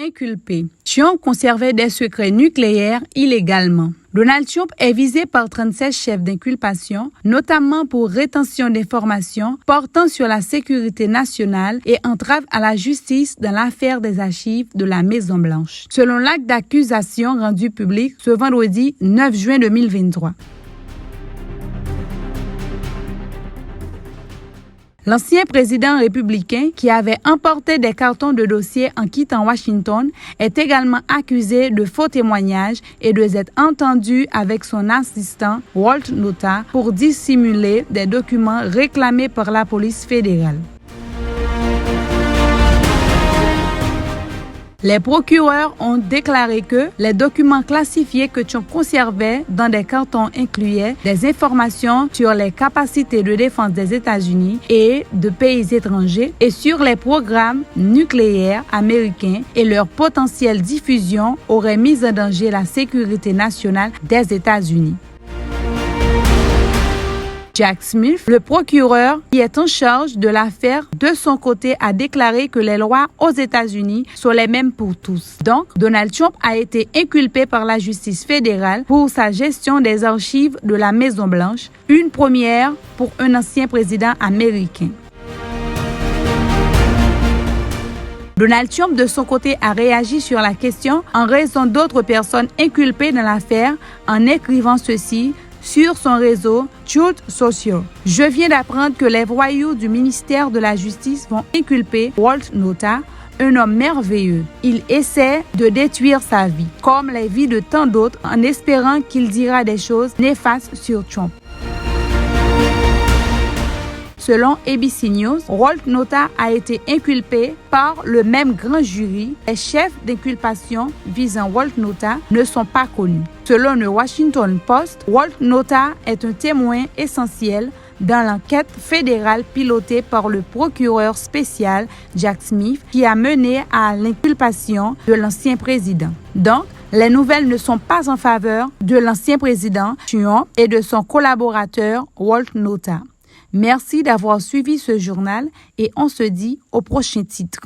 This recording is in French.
Inculpé. Trump conservait des secrets nucléaires illégalement. Donald Trump est visé par 37 chefs d'inculpation, notamment pour rétention d'informations portant sur la sécurité nationale et entrave à la justice dans l'affaire des archives de la Maison-Blanche. Selon l'acte d'accusation rendu public ce vendredi 9 juin 2023. L'ancien président républicain, qui avait emporté des cartons de dossier en quittant Washington, est également accusé de faux témoignages et de s'être entendu avec son assistant Walt Nauta pour dissimuler des documents réclamés par la police fédérale. Les procureurs ont déclaré que les documents classifiés que Trump conservait dans des cartons incluaient des informations sur les capacités de défense des États-Unis et de pays étrangers et sur les programmes nucléaires américains et leur potentielle diffusion aurait mis en danger la sécurité nationale des États-Unis. Jack Smith, le procureur qui est en charge de l'affaire, de son côté a déclaré que les lois aux États-Unis sont les mêmes pour tous. Donc, Donald Trump a été inculpé par la justice fédérale pour sa gestion des archives de la Maison-Blanche, une première pour un ancien président américain. Donald Trump, de son côté, a réagi sur la question en raison d'autres personnes inculpées dans l'affaire en écrivant ceci sur son réseau Truth Social. Je viens d'apprendre que les voyous du ministère de la Justice vont inculper Walt Nauta, un homme merveilleux. Il essaie de détruire sa vie, comme les vies de tant d'autres, en espérant qu'il dira des choses néfastes sur Trump. Selon ABC News, Walt Nauta a été inculpé par le même grand jury. Les chefs d'inculpation visant Walt Nauta ne sont pas connus. Selon le Washington Post, Walt Nauta est un témoin essentiel dans l'enquête fédérale pilotée par le procureur spécial Jack Smith qui a mené à l'inculpation de l'ancien président. Donc, les nouvelles ne sont pas en faveur de l'ancien président Trump et de son collaborateur Walt Nauta. Merci d'avoir suivi ce journal et on se dit au prochain titre.